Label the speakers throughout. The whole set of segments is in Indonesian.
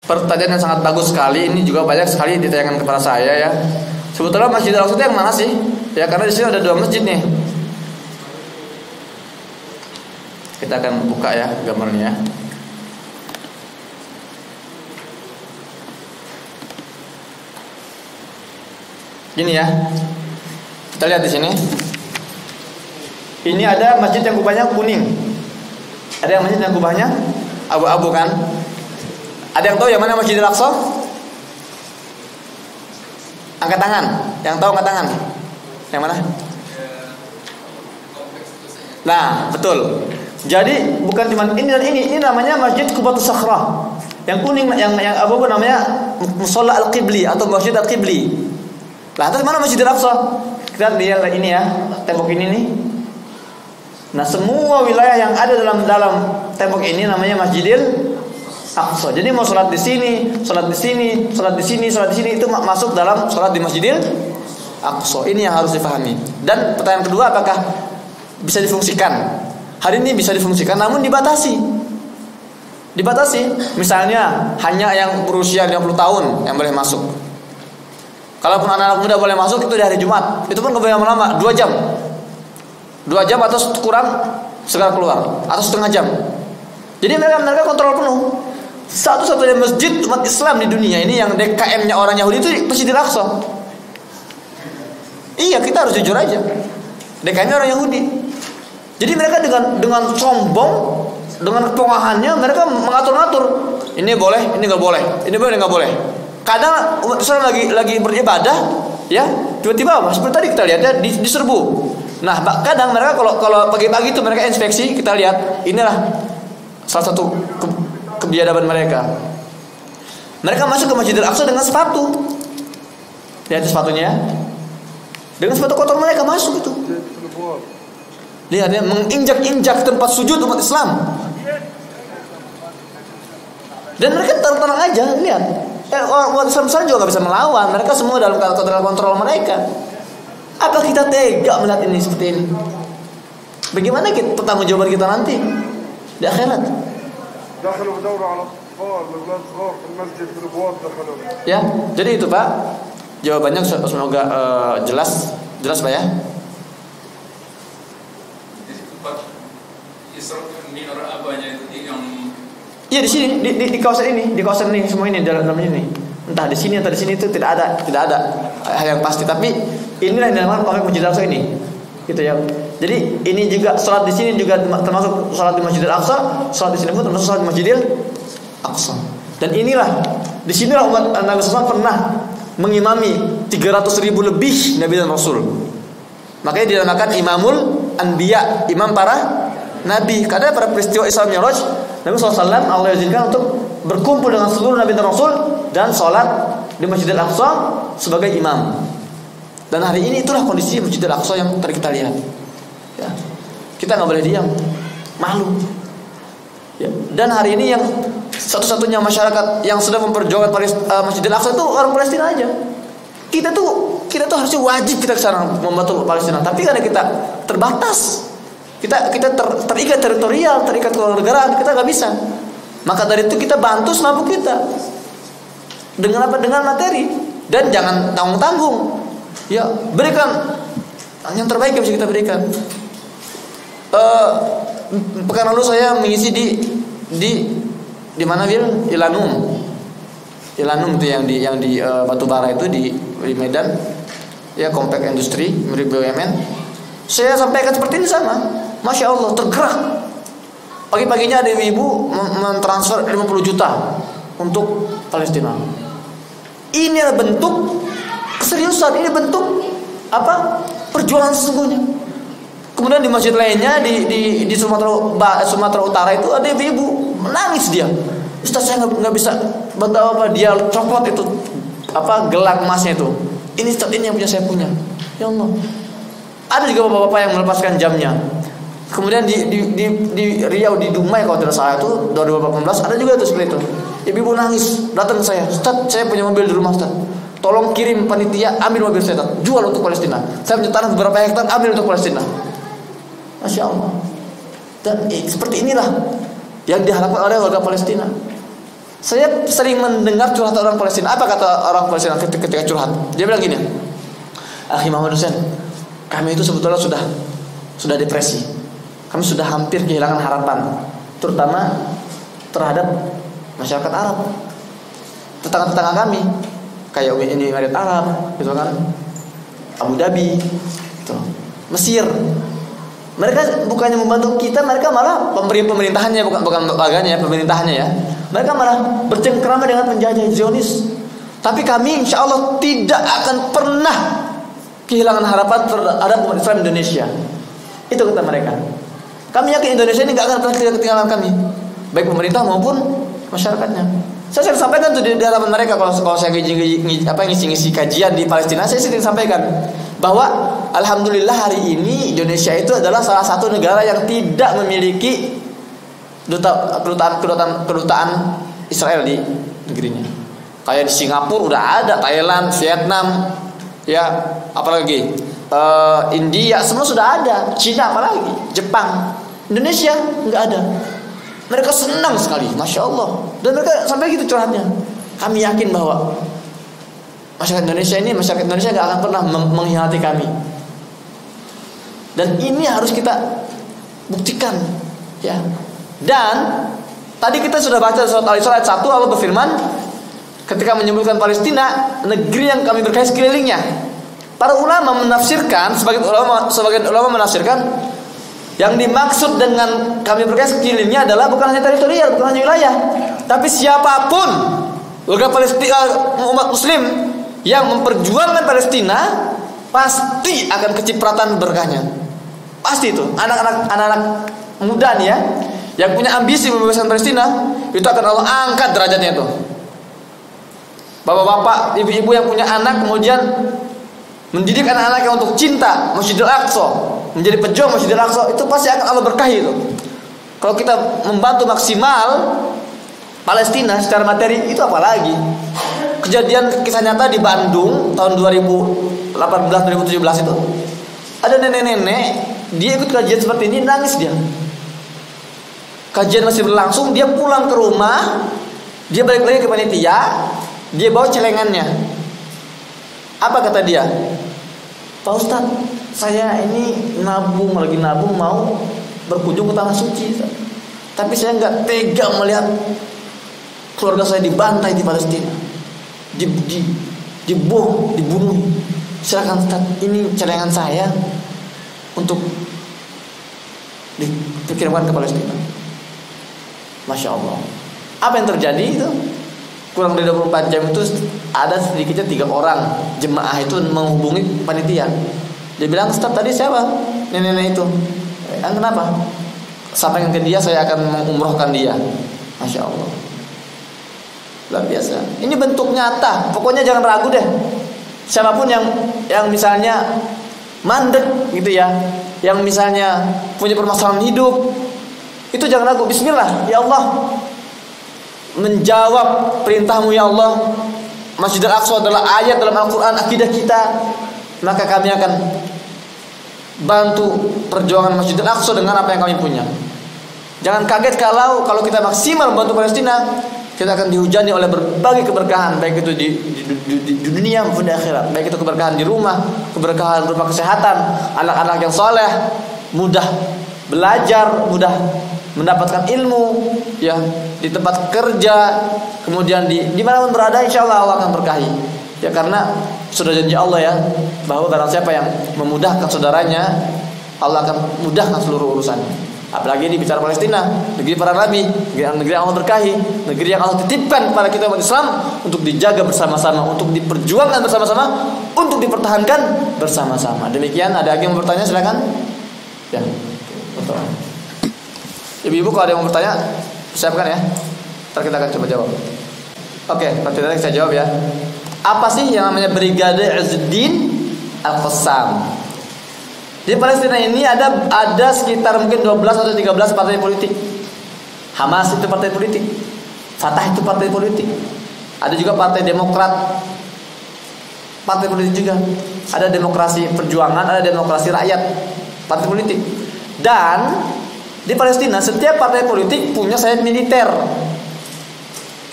Speaker 1: Pertanyaan yang sangat bagus sekali. Ini juga banyak sekali ditanyakan kepada saya ya. Sebetulnya Masjidil Aqsa itu yang mana sih? Ya karena di sini ada 2 masjid nih. Kita akan buka ya gambarnya. Gini ya. Kita lihat di sini. Ini ada masjid yang kubahnya kuning. Ada yang masjid yang kubahnya abu-abu kan? Ada yang tahu yang mana Masjidil Aqsa? Angkat tangan. Yang tahu angkat tangan. Yang mana? Nah, betul. Jadi bukan cuma ini dan ini namanya Masjid Qubatus Sakhrah. Yang kuning yang abu-abu namanya Musalla Al-Qibli atau Masjid Al-Qibli. Lah, terus mana Masjidil Aqsa? Kita lihat ini ya, tembok ini nih. Nah, semua wilayah yang ada dalam tembok ini namanya Masjidil Aqsa. Jadi mau sholat di sini, sholat di sini, sholat di sini, sholat di sini itu masuk dalam sholat di Masjidil Aqsa. Ini yang harus difahami. Dan pertanyaan kedua, apakah bisa difungsikan? Hari ini bisa difungsikan, namun dibatasi. Misalnya hanya yang berusia 50 tahun yang boleh masuk. Kalaupun anak-anak muda boleh masuk itu di hari Jumat. Itu pun gak boleh lama-lama, 2 jam. 2 jam atau kurang segera keluar, atau setengah jam. Jadi mereka kontrol penuh. Satu-satunya masjid umat Islam di dunia ini yang DKM-nya orang Yahudi itu Masjidil Aqsa. Iya, kita harus jujur aja. DKM-nya orang Yahudi. Jadi mereka dengan sombong, dengan kepongahannya mereka mengatur-ngatur. Ini boleh, ini nggak boleh. Ini boleh, nggak boleh. Kadang umat Islam lagi beribadah, ya tiba-tiba seperti tadi kita lihat ya diserbu. Nah, kadang mereka kalau pagi-pagi itu mereka inspeksi, kita lihat inilah salah satu kebiadaban mereka. Mereka masuk ke Masjidil Aqsa dengan sepatu. Lihat sepatunya. Dengan sepatu kotor mereka masuk itu. Lihat ya, menginjak-injak tempat sujud umat Islam. Dan mereka tenang aja, lihat. Umat Islam juga gak bisa melawan. Mereka semua dalam kontrol mereka. Apa kita tega melihat ini seperti ini? Bagaimana pertanggungjawaban kita nanti di akhirat? Ya, jadi itu Pak. Jawabannya semoga jelas Pak ya. Iya di sini di kawasan ini semua ini dalam ini. Entah di sini atau di sini itu tidak ada hal yang pasti. Tapi inilah yang dinamakan kompleks Masjidil Aqsa ini, gitu ya. Jadi ini juga sholat di sini juga termasuk sholat di Masjidil Aqsa, sholat di sini pun termasuk sholat di Masjidil Aqsa. Dan di sinilah umat Nabi SAW pernah mengimami 300.000 lebih Nabi dan Rasul. Makanya dinamakan Imamul Anbiya, imam para Nabi. Karena pada peristiwa Isra Mi'raj, Nabi SAW Allah izinkan untuk berkumpul dengan seluruh Nabi dan Rasul dan sholat di Masjidil Aqsa sebagai imam. Dan hari ini itulah kondisi Masjidil Aqsa yang tadi kita lihat. Ya. Kita nggak boleh diam, malu. Ya. Dan hari ini yang satu-satunya masyarakat yang sudah memperjuangkan Masjidil Aqsa itu orang Palestina aja. Kita tuh harusnya wajib kita kesana membantu Palestina. Tapi karena kita terbatas, kita terikat teritorial, terikat kewarganegaraan, kita nggak bisa. Maka dari itu kita bantu semampu kita. Dengan apa? Dengan materi. Dan jangan tanggung-tanggung. Ya, berikan yang terbaik yang bisa kita berikan. Pekan lalu saya mengisi di mana Wil? Ilanum itu yang di Batubara itu di Medan. Ya, komplek industri mirip BUMN. Saya sampaikan seperti ini sama. Masya Allah, tergerak. Pagi-paginya ada ibu mentransfer 50 juta untuk Palestina. Ini adalah bentuk keseriusan, ini bentuk apa? Perjuangan sesungguhnya. Kemudian di masjid lainnya di Sumatera Utara itu ada ibu menangis dia. Ustaz, saya nggak bisa bantu apa, dia copot itu apa gelang emasnya itu. Ini Ustaz, ini yang punya saya punya. Ya Allah. Ada juga bapak-bapak yang melepaskan jamnya. Kemudian di Riau, di Dumai kalau tidak salah itu 2018 ada juga itu seperti itu. Ibu nangis datang ke saya, Ustaz, saya punya mobil di rumah Ustaz. Tolong kirim panitia, ambil mobil saya, Ustaz. Jual untuk Palestina. Saya punya tanah beberapa hektar, ambil untuk Palestina. Masya Allah. Dan seperti inilah yang diharapkan oleh warga Palestina. Saya sering mendengar curhat orang Palestina. Apa kata orang Palestina ketika curhat? Dia bilang gini, Akhi Muhammad Hussein, kami itu sebetulnya sudah depresi. Kami sudah hampir kehilangan harapan, terutama terhadap masyarakat Arab. Tetangga-tetangga kami kayak Uni Emirat Arab, gitu kan, Abu Dhabi, gitu, Mesir. Mereka bukannya membantu kita, mereka malah pemerintahannya, bukan aganya, pemerintahannya ya. Mereka malah bercengkrama dengan penjajah Zionis. Tapi kami insya Allah tidak akan pernah kehilangan harapan terhadap umat Islam Indonesia. Itu kata mereka. Kami yakin Indonesia ini gak akan pernah ketinggalan kami, baik pemerintah maupun masyarakatnya. Saya sering sampaikan tuh di hadapan mereka kalau saya ngisi kajian di Palestina, saya sering sampaikan bahwa alhamdulillah hari ini Indonesia itu adalah salah satu negara yang tidak memiliki kedutaan Israel di negerinya. Kayak di Singapura udah ada, Thailand, Vietnam, ya apalagi India semua sudah ada, Cina apalagi, Jepang. Indonesia nggak ada. Mereka senang sekali, masya Allah. Dan mereka sampai gitu curhatnya. Kami yakin bahwa masyarakat Indonesia nggak akan pernah mengkhianati kami. Dan ini harus kita buktikan, ya. Dan tadi kita sudah baca surat Al-Isra ayat 1, Allah berfirman ketika menyebutkan Palestina, negeri yang kami berkahi sekelilingnya. Para ulama menafsirkan, sebagian ulama menafsirkan, yang dimaksud dengan kami berkahi sekelilingnya adalah bukan hanya teritorial, bukan hanya wilayah, tapi siapapun warga Palestina, umat Muslim yang memperjuangkan Palestina pasti akan kecipratan berkahnya. Pasti itu. Anak-anak muda nih ya, yang punya ambisi membebaskan Palestina, itu akan Allah angkat derajatnya itu. Bapak-bapak, ibu-ibu yang punya anak kemudian mendidik anak-anaknya untuk cinta Masjidil Aqsa, menjadi pejuang Masjidil Aqsa, itu pasti akan Allah berkahi itu. Kalau kita membantu maksimal Palestina secara materi, itu apalagi. Kejadian kisah nyata di Bandung tahun 2018-2017 itu, ada nenek-nenek, dia ikut kajian seperti ini, nangis dia. Kajian masih berlangsung, dia pulang ke rumah, dia balik lagi ke panitia, dia bawa celengannya. Apa kata dia? Pak Ustadz, saya ini lagi nabung mau berkunjung ke Tanah Suci, tapi saya nggak tega melihat keluarga saya dibantai di Palestina, dibunuh. Silakan Ustadz, ini celengan saya untuk dikirimkan ke Palestina. Masya Allah. Apa yang terjadi itu? Kurang dari 24 jam itu ada sedikitnya 3 orang jemaah itu menghubungi panitia. Dia bilang, Ustaz tadi siapa? Nenek-nenek itu. Kenapa? Sampaikan ke dia, saya akan mengumrohkan dia. Masya Allah. Luar biasa. Ini bentuk nyata. Pokoknya jangan ragu deh. Siapapun yang misalnya mandek gitu ya, yang misalnya punya permasalahan hidup, itu jangan ragu. Bismillah, ya Allah, menjawab perintahmu ya Allah. Masjidil Aqsa adalah ayat dalam Al-Quran akidah kita, maka kami akan bantu perjuangan Masjidil Aqsa dengan apa yang kami punya. Jangan kaget kalau kita maksimal membantu Palestina, kita akan dihujani oleh berbagai keberkahan, baik itu di dunia maupun di akhirat. Baik itu keberkahan di rumah, keberkahan berupa kesehatan, anak-anak yang soleh, mudah belajar, mudah mendapatkan ilmu, ya, di tempat kerja, kemudian di mana pun berada, insya Allah Allah akan berkahi. Ya, karena sudah janji Allah ya, bahwa barang siapa yang memudahkan saudaranya, Allah akan mudahkan seluruh urusannya. Apalagi di bicara Palestina, negeri para nabi, negeri yang Allah berkahi, negeri yang Allah titipkan kepada kita umat Islam untuk dijaga bersama-sama, untuk diperjuangkan bersama-sama, untuk dipertahankan bersama-sama. Demikian. Ada lagi yang mau bertanya, silakan. Ya, betul. Ibu-ibu kalau ada yang mau bertanya, siapkan ya. Ntar kita akan coba jawab. Oke, pertanyaan saya jawab ya. Apa sih yang namanya Brigade Izzuddin Al-Qassam? Di Palestina ini ada sekitar mungkin 12 atau 13 partai politik. Hamas itu partai politik, Fatah itu partai politik. Ada juga partai Demokrat, partai politik juga. Ada demokrasi perjuangan, ada demokrasi rakyat, partai politik. Dan di Palestina setiap partai politik punya sayap militer.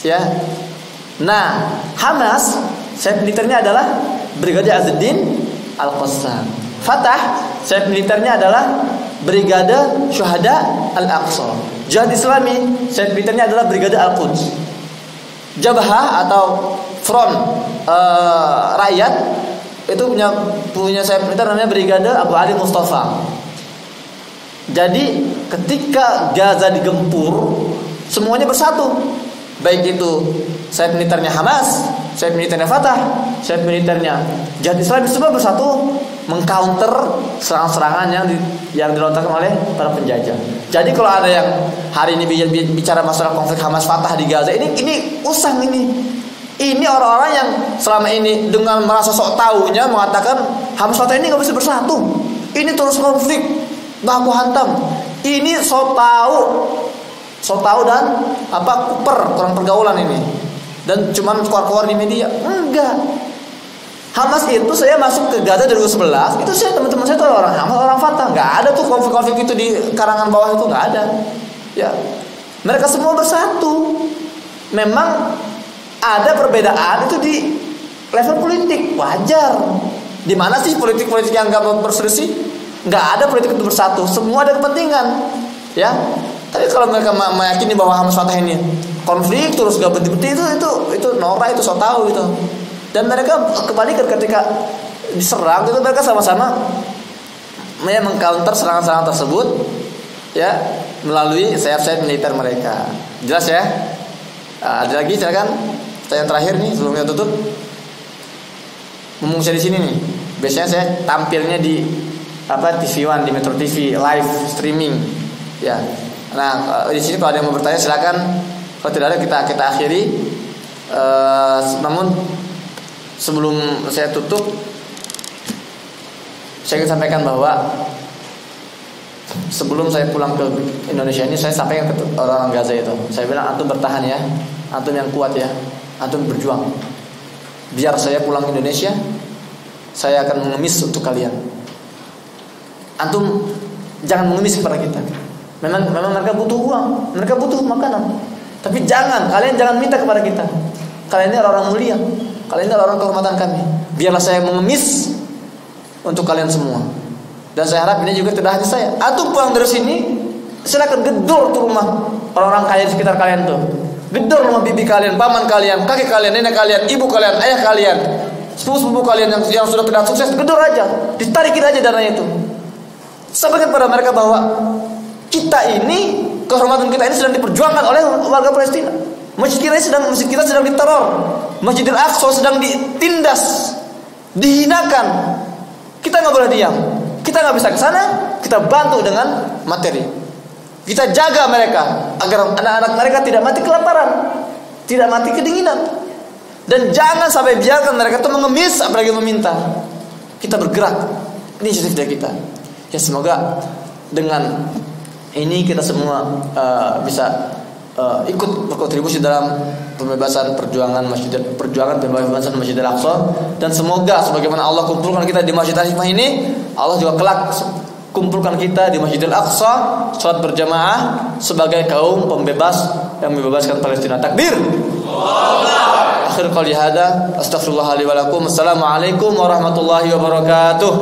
Speaker 1: Ya. Nah, Hamas sayap militernya adalah Brigade Azzuddin Al-Qassam. Fatah sayap militernya adalah Brigade Syuhada Al-Aqsa. Jihad Islami sayap militernya adalah Brigade Al-Quds. Jabhah atau front rakyat itu punya sayap militer namanya Brigade Abu Ali Mustafa. Jadi ketika Gaza digempur, semuanya bersatu. Baik itu sayap militernya Hamas, sayap militernya Fatah, sayap militernya Jihad Islami, semua bersatu mengcounter serangan-serangan yang dilontarkan oleh para penjajah. Jadi kalau ada yang hari ini bicara masalah konflik Hamas Fatah di Gaza, ini usang ini. Ini orang-orang yang selama ini dengan merasa sok tahunya mengatakan Hamas Fatah ini nggak bisa bersatu. Ini terus konflik, baku hantam. Ini sok tahu dan kurang pergaulan ini, dan cuman keluar-keluar di media. Enggak. Hamas itu saya masuk ke Gaza 2011, itu teman-teman saya itu orang Hamas, orang Fatah. Enggak ada tuh konflik-konflik itu di karangan bawah itu, enggak ada. Ya. Mereka semua bersatu. Memang ada perbedaan itu di level politik, wajar. Di mana sih politik-politik yang enggak berselisih? Enggak ada politik itu bersatu, semua ada kepentingan. Ya. Tapi kalau mereka meyakini bahwa Hamas Fatah ini konflik terus gak berhenti, itu norak, itu so tahu gitu. Dan mereka kembali ketika diserang itu mereka sama-sama mengcounter serangan-serangan tersebut ya melalui sayap-sayap militer mereka. Jelas ya? Ada lagi silakan. Yang terakhir nih sebelum kita tutup. Mumpung saya di sini nih. Biasanya saya tampilnya di TV One, di Metro TV live streaming. Ya. Nah, di sini kalau ada yang mau bertanya silakan. Kalau tidak ada kita akhiri. Namun sebelum saya tutup, saya ingin sampaikan bahwa sebelum saya pulang ke Indonesia ini, saya sampaikan ke orang Gaza itu, saya bilang antum bertahan ya, antum yang kuat ya, antum berjuang. Biar saya pulang ke Indonesia, saya akan mengemis untuk kalian. Antum jangan mengemis kepada kita. Memang mereka butuh uang, mereka butuh makanan. Tapi kalian jangan minta kepada kita. Kalian ini orang mulia, kalian ini orang kehormatan kami. Biarlah saya mengemis untuk kalian semua. Dan saya harap ini juga tidak hanya saya. Antum pulang dari sini, silakan gedor tuh rumah orang-orang kaya di sekitar kalian tuh. Gedor rumah bibi kalian, paman kalian, kakek kalian, nenek kalian, ibu kalian, ayah kalian, sepupu-sepupu kalian yang sudah tidak sukses, gedor aja, ditarikin aja dananya itu. Sampaikan pada mereka bahwa kita ini, kehormatan kita ini sedang diperjuangkan oleh warga Palestina. Masjid kita sedang diteror. Masjidil Aqsa sedang ditindas, dihinakan. Kita nggak boleh diam. Kita nggak bisa ke sana. Kita bantu dengan materi. Kita jaga mereka agar anak-anak mereka tidak mati kelaparan, tidak mati kedinginan. Dan jangan sampai biarkan mereka itu mengemis apalagi meminta. Kita bergerak. Ini inisiatif dari kita. Ya semoga dengan ini kita semua bisa ikut berkontribusi dalam pembebasan perjuangan pembebasan Masjidil Aqsa, dan semoga sebagaimana Allah kumpulkan kita di Masjid Al-Hikmah ini, Allah juga kelak kumpulkan kita di Masjidil Aqsa salat berjamaah sebagai kaum pembebas yang membebaskan Palestina. Takbir. Akhir qali hada, astaghfirullah li wa lakum. Assalamualaikum warahmatullahi wabarakatuh.